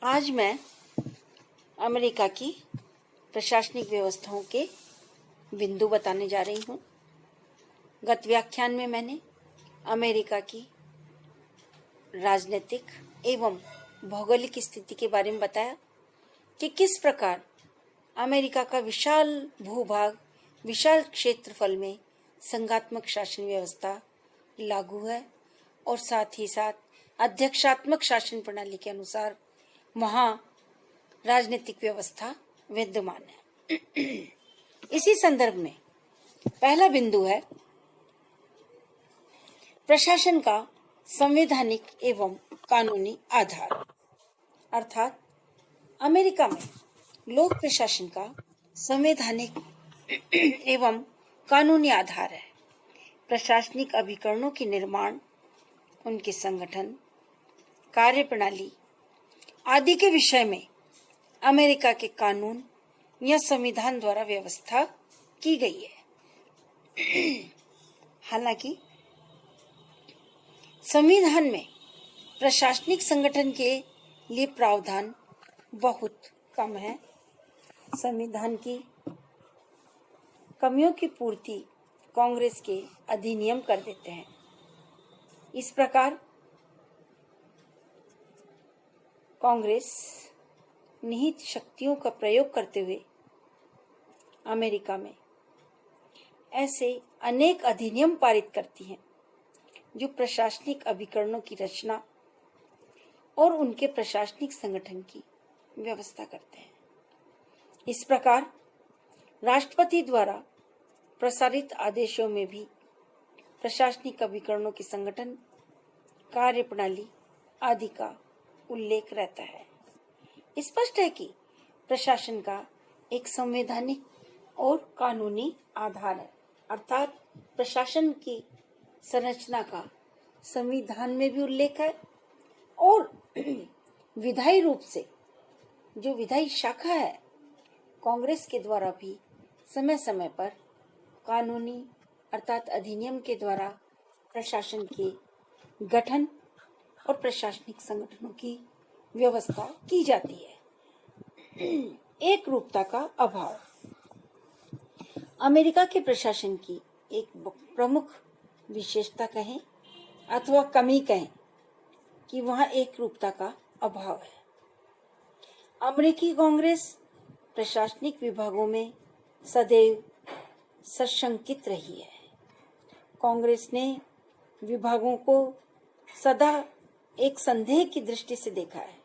आज मैं अमेरिका की प्रशासनिक व्यवस्थाओं के बिंदु बताने जा रही हूँ। गत व्याख्यान में मैंने अमेरिका की राजनीतिक एवं भौगोलिक स्थिति के बारे में बताया कि किस प्रकार अमेरिका का विशाल भूभाग, विशाल क्षेत्रफल में संघात्मक शासन व्यवस्था लागू है और साथ ही साथ अध्यक्षात्मक शासन प्रणाली के अनुसार वहाँ राजनीतिक व्यवस्था विद्यमान है। इसी संदर्भ में पहला बिंदु है प्रशासन का संवैधानिक एवं कानूनी आधार, अर्थात अमेरिका में लोक प्रशासन का संवैधानिक एवं कानूनी आधार है। प्रशासनिक अभिकरणों के निर्माण, उनके संगठन, कार्यप्रणाली आदि के विषय में अमेरिका के कानून या संविधान द्वारा व्यवस्था की गई है। हालांकि संविधान में प्रशासनिक संगठन के लिए प्रावधान बहुत कम है। संविधान की कमियों की पूर्ति कांग्रेस के अधिनियम कर देते हैं। इस प्रकार कांग्रेस निहित शक्तियों का प्रयोग करते हुए अमेरिका में ऐसे अनेक अधिनियम पारित करती हैं जो प्रशासनिक अभिकरणों की रचना और उनके प्रशासनिक संगठन की व्यवस्था करते हैं। इस प्रकार राष्ट्रपति द्वारा प्रसारित आदेशों में भी प्रशासनिक अभिकरणों के संगठन, कार्यप्रणाली आदि का उल्लेख रहता है। स्पष्ट है कि प्रशासन का एक संवैधानिक और कानूनी आधार है, अर्थात प्रशासन की संरचना का संविधान में भी उल्लेख है और विधायी रूप से जो विधायी शाखा है कांग्रेस के द्वारा भी समय समय पर कानूनी अर्थात अधिनियम के द्वारा प्रशासन के गठन और प्रशासनिक संगठनों की व्यवस्था की जाती है। एक रूपता का अभाव अमेरिका के प्रशासन की एक प्रमुख विशेषता कहें अथवा कमी कहें कि वहाँ एक रूपता का अभाव है। अमेरिकी कांग्रेस प्रशासनिक विभागों में सदैव सशंकित रही है। कांग्रेस ने विभागों को सदा एक संदेह की दृष्टि से देखा है।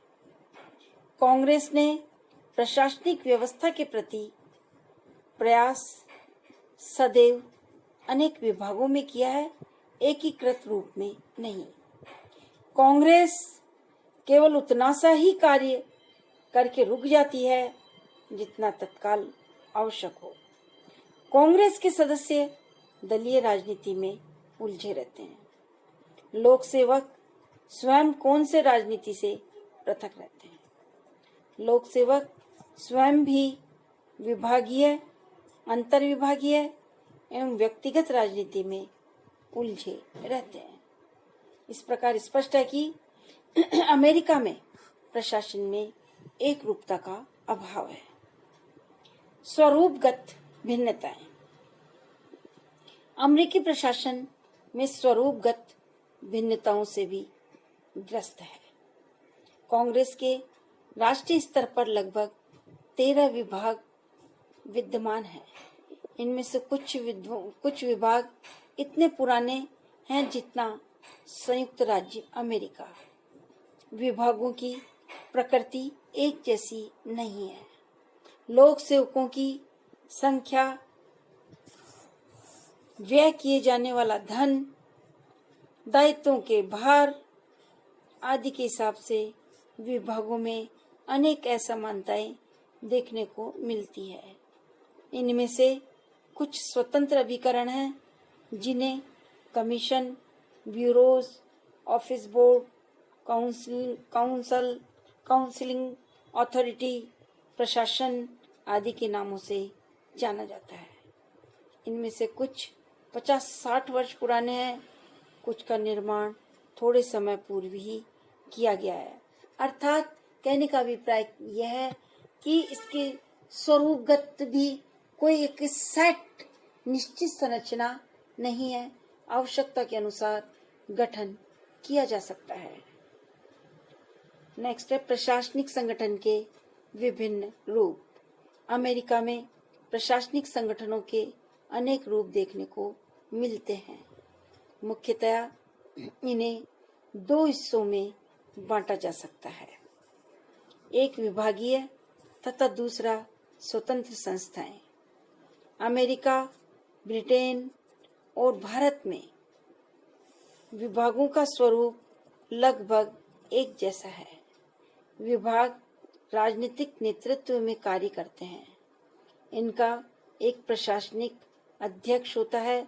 कांग्रेस ने प्रशासनिक व्यवस्था के प्रति प्रयास सदैव अनेक विभागों में किया है, एकीकृत रूप में नहीं। कांग्रेस केवल उतना सा ही कार्य करके रुक जाती है जितना तत्काल आवश्यक हो। कांग्रेस के सदस्य दलीय राजनीति में उलझे रहते हैं। लोक सेवक स्वयं कौन से राजनीति से पृथक रहते हैं। लोक सेवक स्वयं भी विभागीय, अंतर्विभागीय एवं व्यक्तिगत राजनीति में उलझे रहते हैं। इस प्रकार स्पष्ट है कि अमेरिका में प्रशासन में एक रूपता का अभाव है। स्वरूपगत भिन्नताएं अमेरिकी प्रशासन में स्वरूपगत भिन्नताओं से भी ग्रस्त है। कांग्रेस के राष्ट्रीय स्तर पर लगभग 13 विभाग विद्यमान हैं। इनमें से कुछ विभाग इतने पुराने हैं जितना संयुक्त राज्य अमेरिका। विभागों की प्रकृति एक जैसी नहीं है। लोक सेवकों की संख्या, व्यय किए जाने वाला धन, दायित्वों के भार आदि के हिसाब से विभागों में अनेक असमानताएं देखने को मिलती है। इनमें से कुछ स्वतंत्र अभिकरण हैं जिन्हें commission, bureaus, office board, counselling authority, प्रशासन आदि के नामों से जाना जाता है। इनमें से कुछ 50-60 वर्ष पुराने हैं, कुछ का निर्माण थोड़े समय पूर्व ही किया गया है, अर्थात कहने का अभिप्राय यह है कि इसके स्वरूपगत भी कोई एक सेट निश्चित संरचना नहीं है, आवश्यकता के अनुसार गठन किया जा सकता है। नेक्स्ट है प्रशासनिक संगठन के विभिन्न रूप। अमेरिका में प्रशासनिक संगठनों के अनेक रूप देखने को मिलते हैं। मुख्यतया इन्हें दो हिस्सों में बांटा जा सकता है, एक विभागीय तथा दूसरा स्वतंत्र संस्थाएं। अमेरिका, ब्रिटेन और भारत में विभागों का स्वरूप लगभग एक जैसा है। विभाग राजनीतिक नेतृत्व में कार्य करते हैं। इनका एक प्रशासनिक अध्यक्ष होता है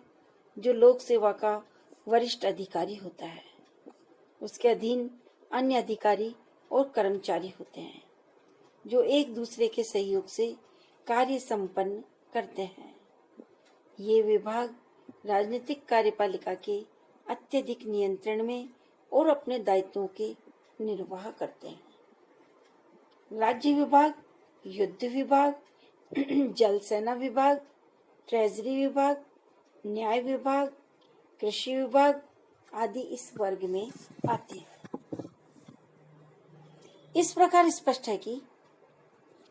जो लोक सेवा का वरिष्ठ अधिकारी होता है। उसके अधीन अन्य अधिकारी और कर्मचारी होते हैं जो एक दूसरे के सहयोग से कार्य संपन्न करते हैं। ये विभाग राजनीतिक कार्यपालिका के अत्यधिक नियंत्रण में और अपने दायित्वों के निर्वाह करते हैं। राज्य विभाग, युद्ध विभाग, जल सेना विभाग, ट्रेजरी विभाग, न्याय विभाग, कृषि विभाग आदि इस वर्ग में आते हैं। इस प्रकार स्पष्ट है कि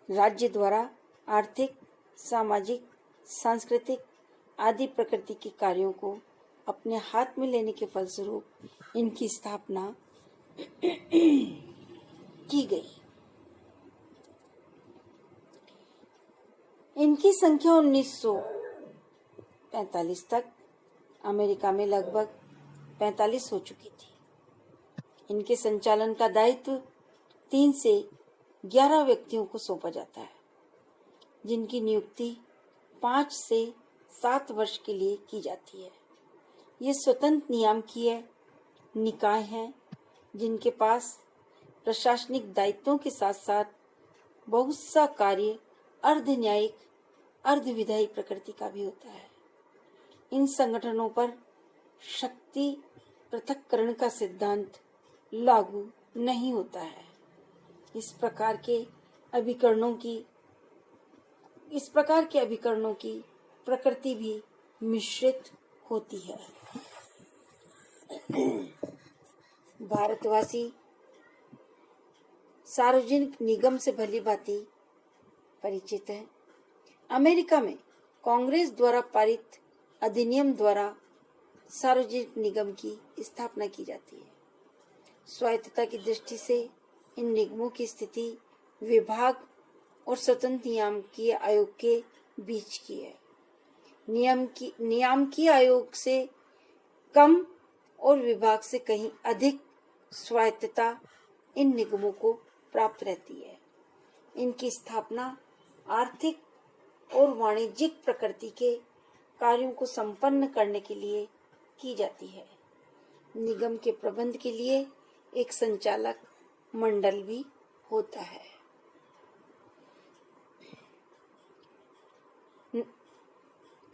राज्य द्वारा आर्थिक, सामाजिक, सांस्कृतिक आदि प्रकृति के कार्यों को अपने हाथ में लेने के फलस्वरूप इनकी स्थापना की गई। इनकी संख्या 1945 तक अमेरिका में लगभग 45 हो चुकी थी। इनके संचालन का दायित्व 3 से 11 व्यक्तियों को सौंपा जाता है, जिनकी नियुक्ति 5 से 7 वर्ष के लिए की जाती है। ये स्वतंत्र नियामकीय निकाय हैं जिनके पास प्रशासनिक दायित्वों के साथ साथ बहुत सा कार्य अर्ध न्यायिक, अर्ध विधायी प्रकृति का भी होता है। इन संगठनों पर शक्ति पृथक्करण का सिद्धांत लागू नहीं होता है। इस प्रकार के अभिकरणों की प्रकृति भी मिश्रित होती है। भारतवासी सार्वजनिक निगम से भली भांति परिचित है। अमेरिका में कांग्रेस द्वारा पारित अधिनियम द्वारा सार्वजनिक निगम की स्थापना की जाती है। स्वायत्तता की दृष्टि से इन निगमों की स्थिति विभाग और स्वतंत्र नियामकीय आयोग के बीच की है। नियामकीय आयोग से कम और विभाग से कहीं अधिक स्वायत्तता इन निगमों को प्राप्त रहती है। इनकी स्थापना आर्थिक और वाणिज्यिक प्रकृति के कार्यों को संपन्न करने के लिए की जाती है। निगम के प्रबंध के लिए एक संचालक मंडल भी होता है।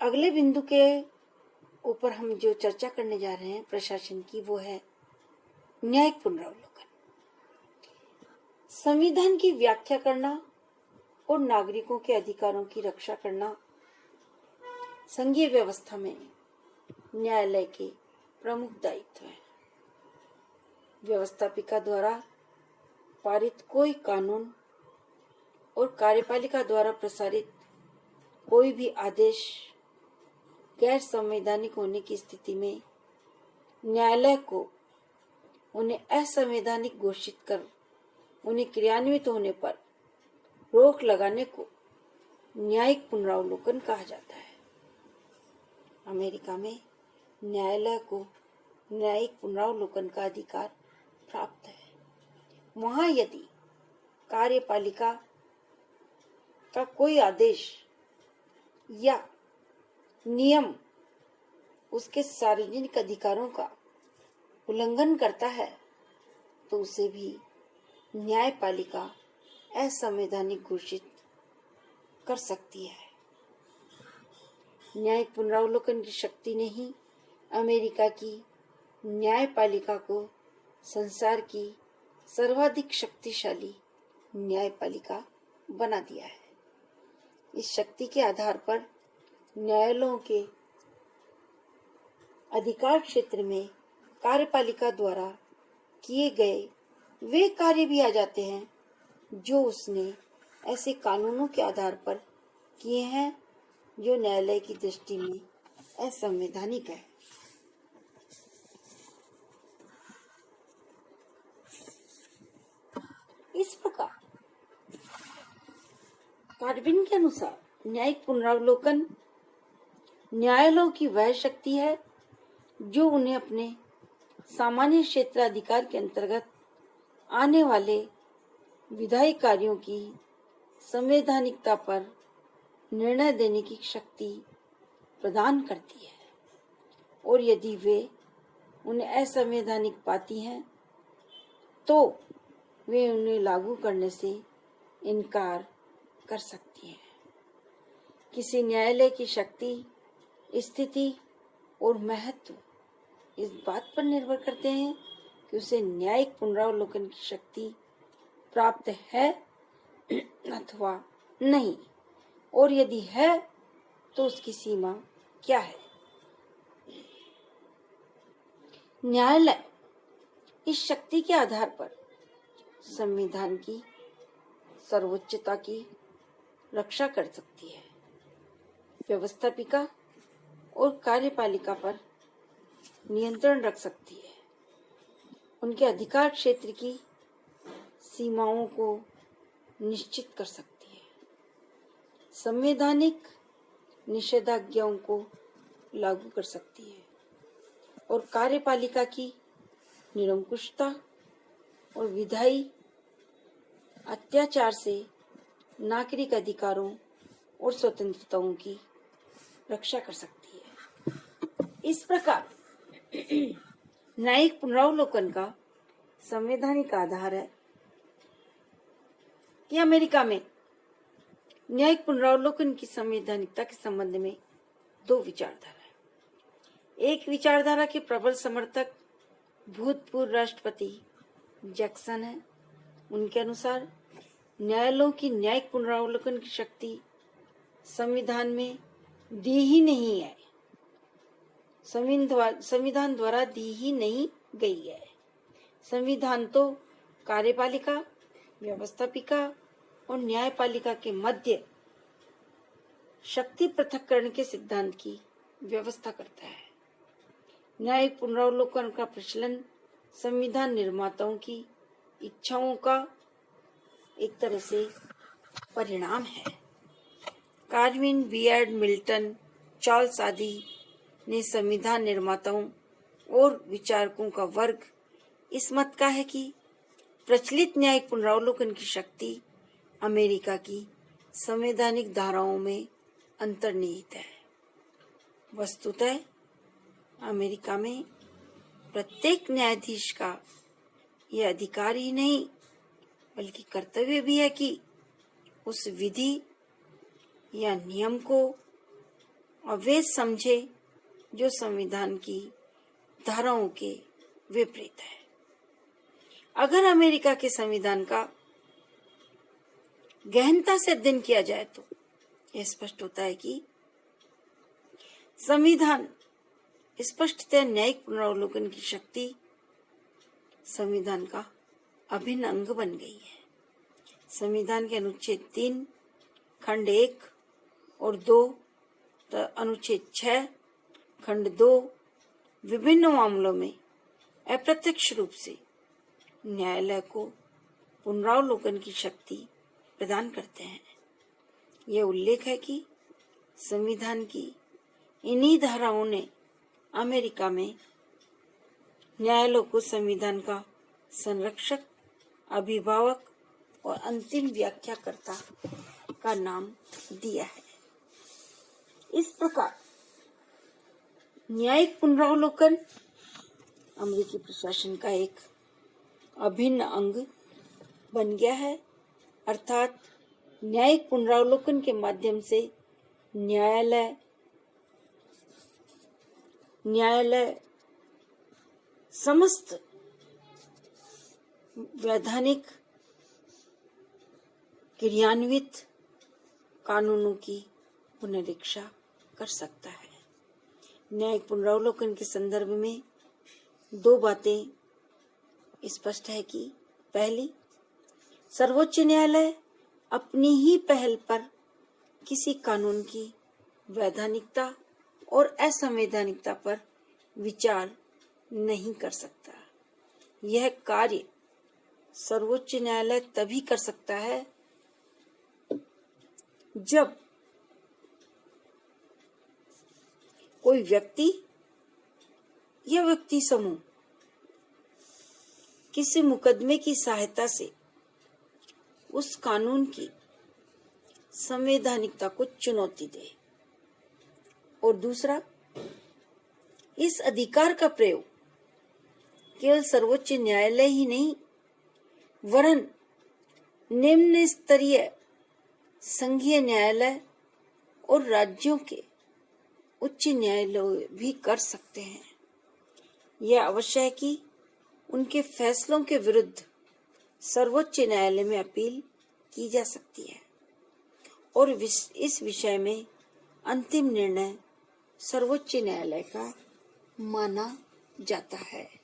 अगले बिंदु के ऊपर हम जो चर्चा करने जा रहे हैं प्रशासन की, वो है न्यायिक पुनरावलोकन। संविधान की व्याख्या करना और नागरिकों के अधिकारों की रक्षा करना संघीय व्यवस्था में न्यायालय के प्रमुख दायित्व है। व्यवस्थापिका द्वारा पारित कोई कानून और कार्यपालिका द्वारा प्रसारित कोई भी आदेश गैर संवैधानिक होने की स्थिति में न्यायालय को उन्हें असंवैधानिक घोषित कर उन्हें क्रियान्वित होने पर रोक लगाने को न्यायिक पुनरावलोकन कहा जाता है। अमेरिका में न्यायालय को न्यायिक पुनरावलोकन का अधिकार प्राप्त है। वहां यदि कार्यपालिका का कोई आदेश या नियम उसके सार्वजनिक अधिकारों का उल्लंघन करता है तो उसे भी न्यायपालिका असंवैधानिक घोषित कर सकती है। न्यायिक पुनरावलोकन की शक्ति ने ही अमेरिका की न्यायपालिका को संसार की सर्वाधिक शक्तिशाली न्यायपालिका बना दिया है। इस शक्ति के आधार पर न्यायालयों के अधिकार क्षेत्र में कार्यपालिका द्वारा किए गए वे कार्य भी आ जाते हैं जो उसने ऐसे कानूनों के आधार पर किए हैं जो न्यायालय की दृष्टि में असंवैधानिक है। इस प्रकार कार्विन के अनुसार न्यायिक पुनरावलोकन न्यायालयों की वह शक्ति है जो उन्हें अपने सामान्य क्षेत्राधिकार के अंतर्गत आने वाले विधायी कार्यों की संवैधानिकता पर निर्णय देने की शक्ति प्रदान करती है, और यदि वे उन्हें असंवैधानिक पाती हैं तो वे उन्हें लागू करने से इनकार कर सकती हैं। किसी न्यायालय की शक्ति, स्थिति और महत्व इस बात पर निर्भर करते हैं कि उसे न्यायिक पुनरावलोकन की शक्ति प्राप्त है अथवा नहीं, और यदि है तो उसकी सीमा क्या है। न्यायालय इस शक्ति के आधार पर संविधान की सर्वोच्चता की रक्षा कर सकती है, व्यवस्थापिका और कार्यपालिका पर नियंत्रण रख सकती है, उनके अधिकार क्षेत्र की सीमाओं को निश्चित कर सकती है, संवैधानिक निषेधाज्ञाओं को लागू कर सकती है और कार्यपालिका की निरंकुशता और विधायी अत्याचार से नागरिक अधिकारों और स्वतंत्रताओं की रक्षा कर सकती है। इस प्रकार न्यायिक पुनरावलोकन का संवैधानिक आधार है कि अमेरिका में न्यायिक पुनरावलोकन की संवैधानिकता के संबंध में दो विचारधारा है। एक विचारधारा के प्रबल समर्थक भूतपूर्व राष्ट्रपति जैक्सन है। उनके अनुसार न्यायालयों की न्यायिक पुनरावलोकन की शक्ति संविधान में दी ही नहीं है, संविधान द्वारा दी ही नहीं गई है। संविधान तो कार्यपालिका, व्यवस्थापिका और न्यायपालिका के मध्य शक्ति पृथक्करण के सिद्धांत की व्यवस्था करता है। न्यायिक पुनरावलोकन का प्रचलन संविधान निर्माताओं की इच्छाओं का एक तरह से परिणाम है। कार्विन, बियर्ड, मिल्टन, चार्ल्स आदि ने संविधान निर्माताओं और विचारकों का वर्ग इस मत का है कि प्रचलित न्यायिक पुनरावलोकन की शक्ति अमेरिका की संवैधानिक धाराओं में अंतर्निहित है। वस्तुतः अमेरिका में प्रत्येक न्यायाधीश का यह अधिकार ही नहीं बल्कि कर्तव्य भी है कि उस विधि या नियम को अवैध समझे जो संविधान की धाराओं के विपरीत है। अगर अमेरिका के संविधान का गहनता से अध्ययन किया जाए तो यह स्पष्ट होता है कि संविधान स्पष्टतः न्यायिक पुनरावलोकन की शक्ति संविधान का अभिन्न अंग बन गई है। संविधान के अनुच्छेद 3 खंड 1 और 2 तथा अनुच्छेद 6 खंड 2 विभिन्न मामलों में अप्रत्यक्ष रूप से न्यायालय को पुनरावलोकन की शक्ति प्रदान करते हैं। यह उल्लेख है कि संविधान की इन्हीं धाराओं ने अमेरिका में न्यायालयों को संविधान का संरक्षक, अभिभावक और अंतिम व्याख्याकर्ता का नाम दिया है। इस प्रकार न्यायिक पुनरावलोकन अमेरिकी प्रशासन का एक अभिन्न अंग बन गया है, अर्थात न्यायिक पुनरावलोकन के माध्यम से न्यायालय समस्त वैधानिक क्रियान्वित कानूनों की पुनरीक्षा कर सकता है। न्यायिक पुनरावलोकन के संदर्भ में दो बातें स्पष्ट है कि पहली, सर्वोच्च न्यायालय अपनी ही पहल पर किसी कानून की वैधानिकता और असंवैधानिकता पर विचार नहीं कर सकता। यह कार्य सर्वोच्च न्यायालय तभी कर सकता है जब कोई व्यक्ति या व्यक्ति समूह किसी मुकदमे की सहायता से उस कानून की संवैधानिकता को चुनौती दे, और दूसरा, इस अधिकार का प्रयोग केवल सर्वोच्च न्यायालय ही नहीं वरन निम्न स्तरीय संघीय न्यायालय और राज्यों के उच्च न्यायालय भी कर सकते हैं। यह अवश्य है कि उनके फैसलों के विरुद्ध सर्वोच्च न्यायालय में अपील की जा सकती है और इस विषय में अंतिम निर्णय सर्वोच्च न्यायालय का माना जाता है।